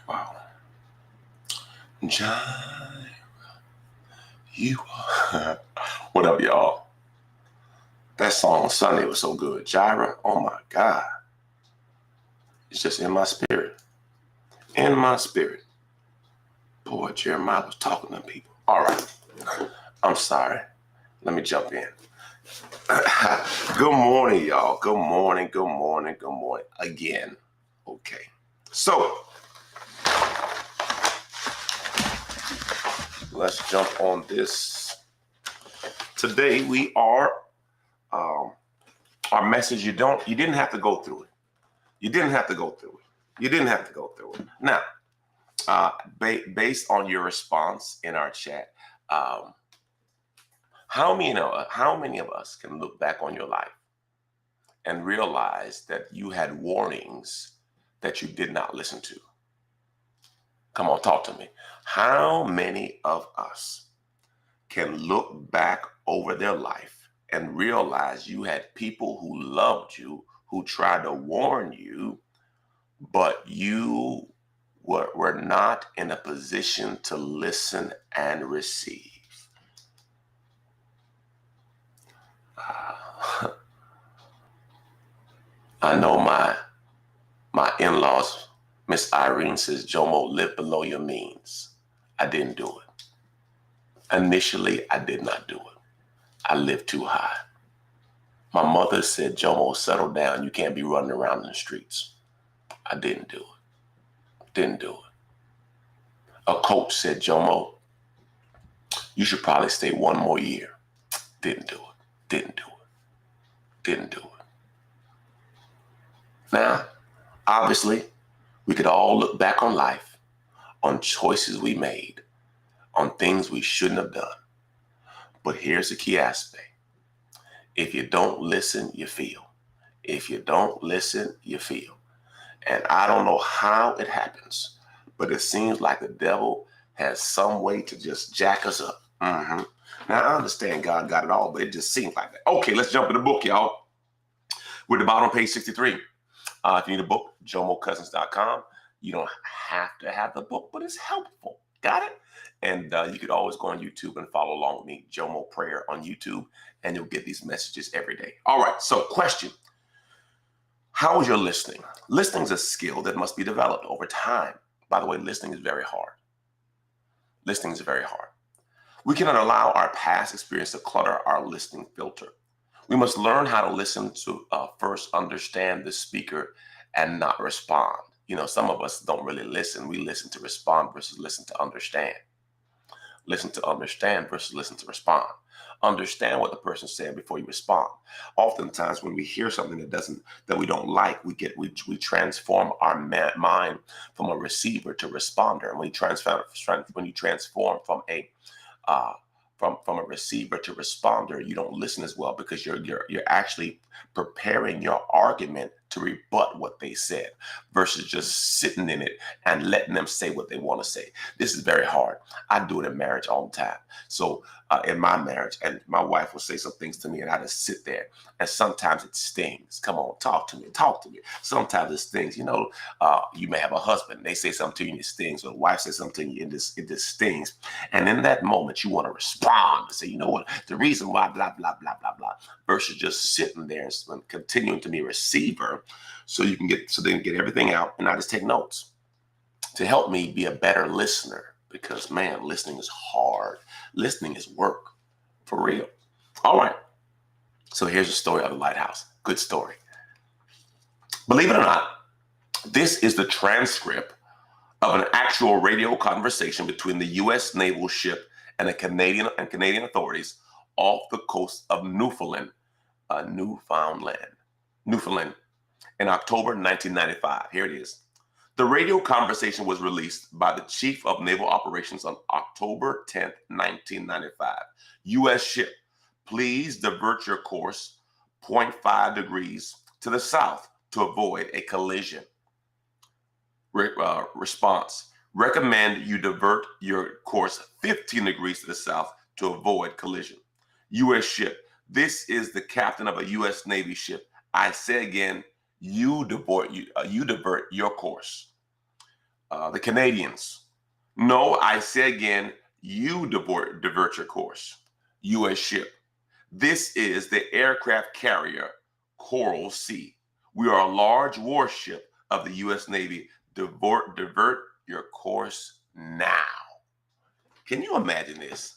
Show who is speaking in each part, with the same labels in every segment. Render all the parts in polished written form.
Speaker 1: Wow. John, you are. What up, y'all? That song on Sunday was so good. Gyra, oh my God. It's just in my spirit. In my spirit. Boy, Jeremiah was talking to people. All right. I'm sorry. Let me jump in. Good morning, y'all. Good morning. Good morning. Good morning. Again. Okay. So let's jump on this. Today we are our message. You didn't have to go through it. You didn't have to go through it. You didn't have to go through it. Now, based on your response in our chat, how many of us can look back on your life and realize that you had warnings that you did not listen to? Come on, talk to me. How many of us can look back over their life and realize you had people who loved you, who tried to warn you, but you were not in a position to listen and receive? I know my in-laws, Miss Irene says, Jomo, live below your means. I didn't do it. Initially, I did not do it. I lived too high. My mother said, Jomo, settle down. You can't be running around in the streets. I didn't do it. Didn't do it. A coach said, Jomo, you should probably stay one more year. Didn't do it. Didn't do it. Didn't do it. Now, obviously, we could all look back on life, on choices we made, on things we shouldn't have done. But here's the key aspect. If you don't listen, you feel. If you don't listen, you feel. And I don't know how it happens, but it seems like the devil has some way to just jack us up. Now, I understand God got it all, but it just seems like that. Okay, let's jump in the book, y'all. We're at the bottom of page 63. If you need a book, jomocousins.com. You don't have to have the book, but it's helpful. Got it? And you could always go on YouTube and follow along with me, Jomo Prayer on YouTube, and you'll get these messages every day. All right, so question. How is your listening? Listening is a skill that must be developed over time. By the way, listening is very hard. Listening is very hard. We cannot allow our past experience to clutter our listening filter. We must learn how to listen to first understand the speaker and not respond. You know, some of us don't really listen. We listen to respond versus listen to understand. Listen to understand versus listen to respond. Understand what the person said before you respond. Oftentimes, when we hear something that we don't like, we transform our mind from a receiver to responder. And when you transform from a receiver to responder, you don't listen as well, because you're actually preparing your argument to rebut what they said versus just sitting in it and letting them say what they want to say. This is very hard. I do it in marriage all the time. So in my marriage, and my wife will say some things to me and I just sit there, and sometimes it stings. Come on, talk to me. Sometimes it stings. You know, you may have a husband, they say something to you and it stings, or the wife says something to you and it just stings. And in that moment, you want to respond and say, you know what, the reason why, blah, blah, blah, blah, blah, versus just sitting there and continuing to be a receiver so they can get everything out, and I just take notes to help me be a better listener. Because, man, listening is hard. Listening is work, for real. All right. So here's the story of the lighthouse. Good story. Believe it or not, this is the transcript of an actual radio conversation between the U.S. naval ship and the Canadian authorities off the coast of Newfoundland, in October 1995. Here it is. The radio conversation was released by the Chief of Naval Operations on October 10th, 1995. U.S. ship, please divert your course 0.5 degrees to the south to avoid a collision. Response, recommend you divert your course 15 degrees to the south to avoid collision. U.S. ship, this is the captain of a U.S. Navy ship. I say again, you divert your course. The Canadians, no, I say again, you divert your course. U.S. ship, this is the aircraft carrier Coral Sea. We are a large warship of the U.S. Navy. Divert your course now. Can you imagine this?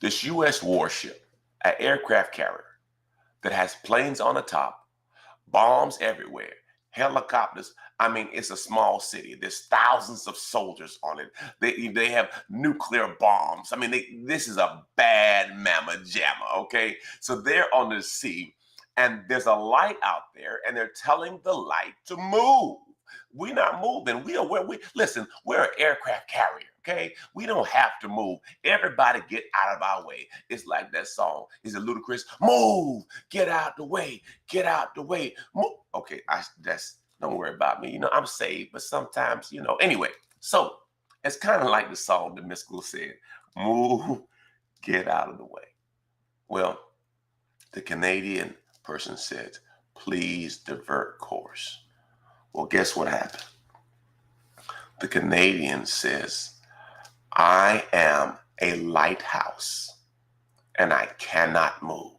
Speaker 1: This U.S. warship, an aircraft carrier that has planes on the top, bombs everywhere, helicopters. I mean, it's a small city. There's thousands of soldiers on it. They have nuclear bombs. I mean, this is a bad mamma jamma, okay? So they're on the sea, and there's a light out there, and they're telling the light to move. We're not moving. Listen, we're an aircraft carrier, okay? We don't have to move. Everybody get out of our way. It's like that song. Is it ludicrous? Move, get out the way, get out the way. Move. Okay, don't worry about me. I'm saved, but sometimes, anyway. So it's kind of like the song that Miss School said, move, get out of the way. Well, the Canadian person said, please divert course. Well, guess what happened? The Canadian says, I am a lighthouse and I cannot move.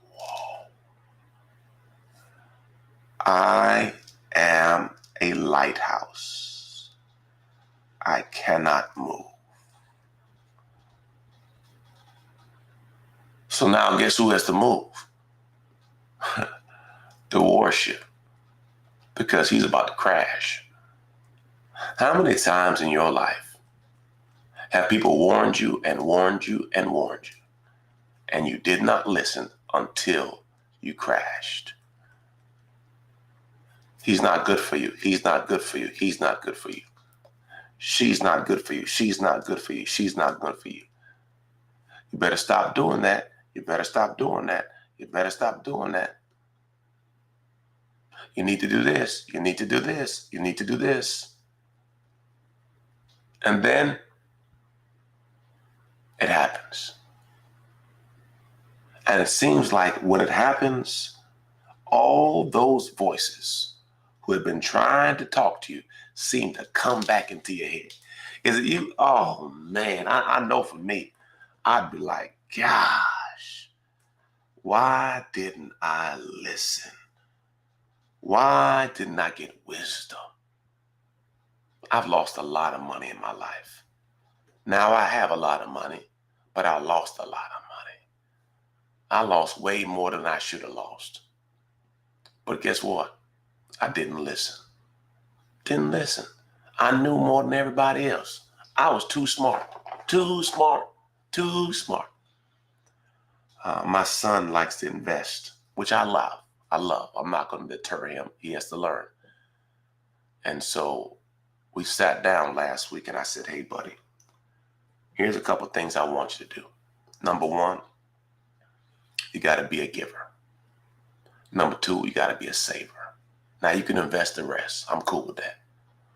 Speaker 1: Whoa. I am a lighthouse. I cannot move. So now guess who has to move? The warship. Because he's about to crash. How many times in your life have people warned you and warned you and warned you, and you did not listen until you crashed? He's not good for you. He's not good for you. He's not good for you. She's not good for you. She's not good for you. She's not good for you. You better stop doing that. You better stop doing that. You better stop doing that. You need to do this. You need to do this. You need to do this. And then it happens. And it seems like when it happens, all those voices who have been trying to talk to you seem to come back into your head. Is it you? Oh, man, I know for me, I'd be like, gosh, why didn't I listen? Why didn't I get wisdom? I've lost a lot of money in my life. Now I have a lot of money, but I lost a lot of money. I lost way more than I should have lost. But guess what? I didn't listen. Didn't listen. I knew more than everybody else. I was too smart. Too smart. Too smart. My son likes to invest, which I love. I'm not going to deter him. He has to learn. And so we sat down last week and I said, hey, buddy, here's a couple things I want you to do. Number one, you got to be a giver. Number two, you got to be a saver. Now you can invest the rest. I'm cool with that.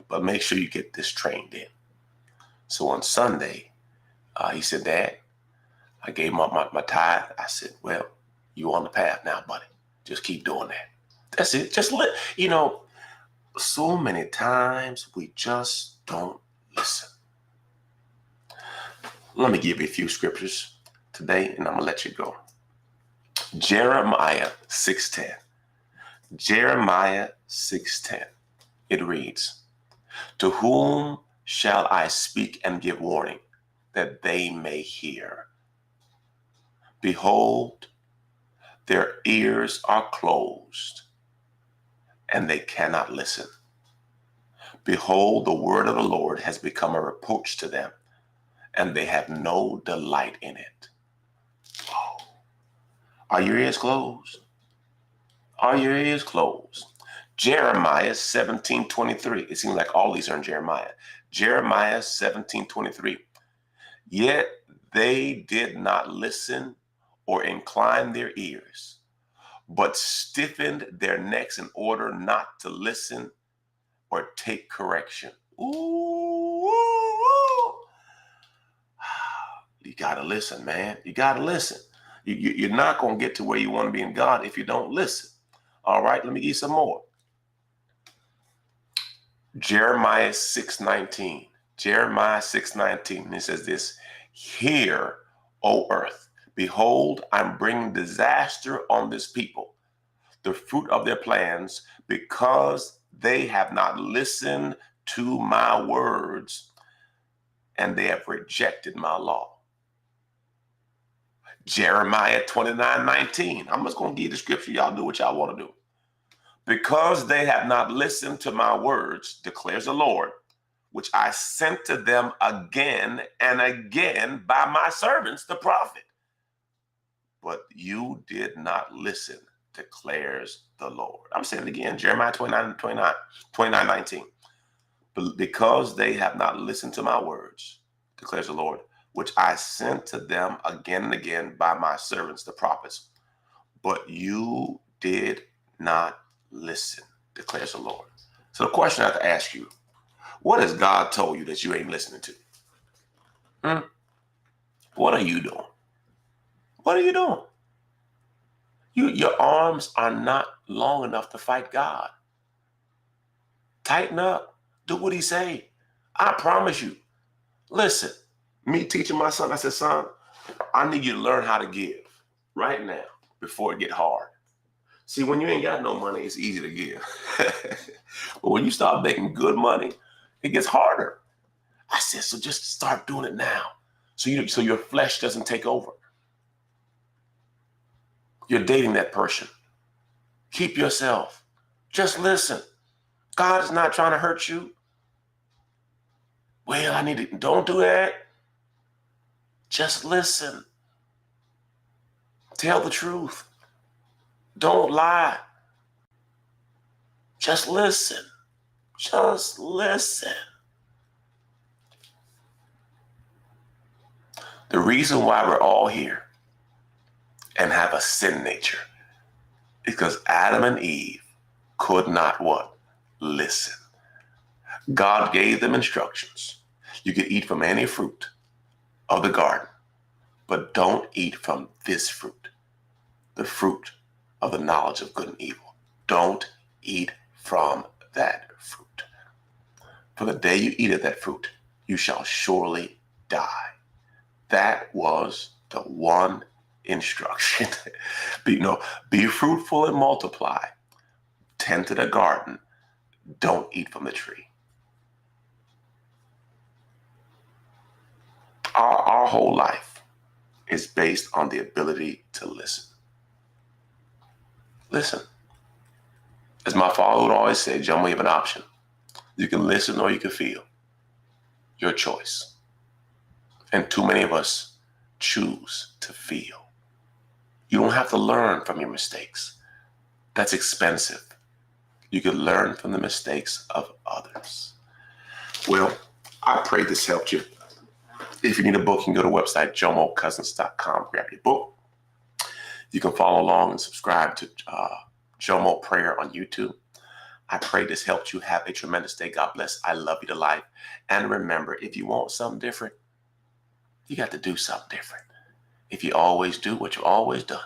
Speaker 1: But make sure you get this trained in. So on Sunday, he said, Dad, I gave him up my tithe. I said, well, you on the path now, buddy. Just keep doing that. That's it. Just so many times we just don't listen. Let me give you a few scriptures today, and I'm going to let you go. Jeremiah 6:10. Jeremiah 6:10. It reads, to whom shall I speak and give warning, that they may hear? Behold, their ears are closed, and they cannot listen. Behold, the word of the Lord has become a reproach to them, and they have no delight in it. Oh. Are your ears closed? Are your ears closed? Jeremiah 17:23. It seems like all these are in Jeremiah. Jeremiah 17:23. Yet they did not listen or incline their ears, but stiffened their necks in order not to listen or take correction. Ooh, you got to listen, man. You got to listen. You're not going to get to where you want to be in God if you don't listen. All right, let me give you some more. Jeremiah 6:19. Jeremiah 6:19. And it says this: Hear, O earth, behold, I'm bringing disaster on this people, the fruit of their plans, because they have not listened to my words and they have rejected my law. Jeremiah 29:19. I'm just going to give you the scripture. Y'all do what y'all want to do. Because they have not listened to my words, declares the Lord, which I sent to them again and again by my servants, the prophet. But you did not listen, declares the Lord. I'm saying it again, Jeremiah 29:19. Because they have not listened to my words, declares the Lord, which I sent to them again and again by my servants, the prophets. But you did not listen, declares the Lord. So the question I have to ask you, what has God told you that you ain't listening to? What are you doing? What are you doing? Your arms are not long enough to fight God. Tighten up. Do what he say. I promise you. Listen, me teaching my son, I said, son, I need you to learn how to give right now before it get hard. See, when you ain't got no money, it's easy to give. But when you start making good money, it gets harder. I said, so just start doing it now. So your flesh doesn't take over. You're dating that person. Keep yourself. Just listen. God is not trying to hurt you. Well, I need to, don't do that. Just listen. Tell the truth. Don't lie. Just listen. Just listen. The reason why we're all here and have a sin nature is because Adam and Eve could not what? Listen. God gave them instructions. You can eat from any fruit of the garden, but don't eat from this fruit, the fruit of the knowledge of good and evil. Don't eat from that fruit. For the day you eat of that fruit, you shall surely die. That was the one instruction. Be fruitful and multiply. Tend to the garden. Don't eat from the tree. Our whole life is based on the ability to listen. Listen. As my father would always say, Jomo, you have an option. You can listen or you can feel. Your choice. And too many of us choose to feel. You don't have to learn from your mistakes. That's expensive. You can learn from the mistakes of others. Well, I pray this helped you. If you need a book, you can go to the website, jomocousins.com. Grab your book. You can follow along and subscribe to Jomo Prayer on YouTube. I pray this helped you. Have a tremendous day. God bless. I love you to life. And remember, if you want something different, you got to do something different. If you always do what you've always done,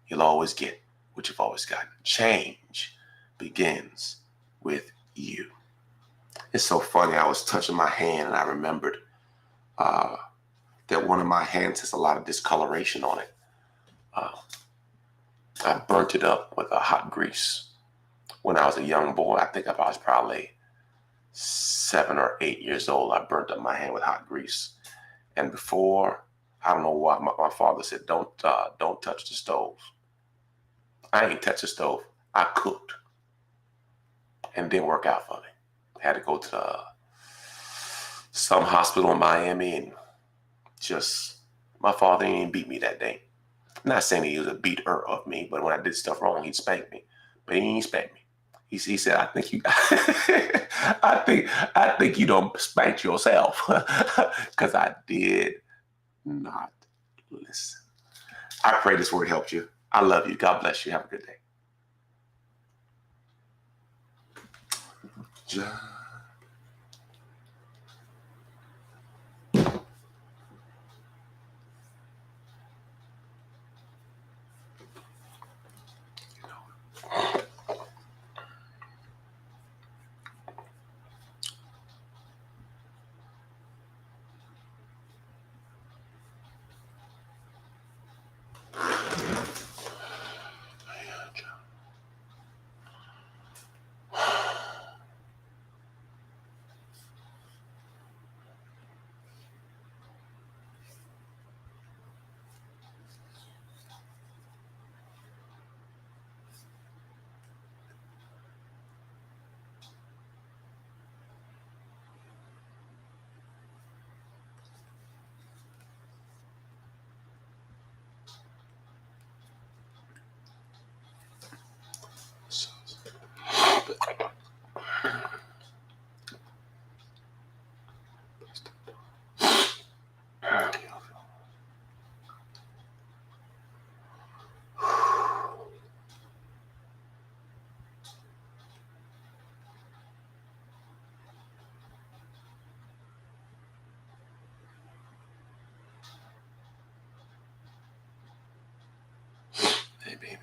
Speaker 1: you'll always get what you've always gotten. Change begins with you. It's so funny. I was touching my hand and I remembered that one of my hands has a lot of discoloration on it. I burnt it up with a hot grease when I was a young boy. I think I was probably 7 or 8 years old. I burnt up my hand with hot grease. And before, I don't know why, my father said, don't touch the stove. I ain't touched the stove. I cooked. And it didn't work out for me. I had to go to some hospital in Miami and my father didn't beat me that day. I'm not saying he was a beater of me, but when I did stuff wrong, he'd spank me. But he ain't spank me. He said, I think you I think you don't spank yourself. Because I did not listen. I pray this word helped you. I love you. God bless you. Have a good day. Hey, baby.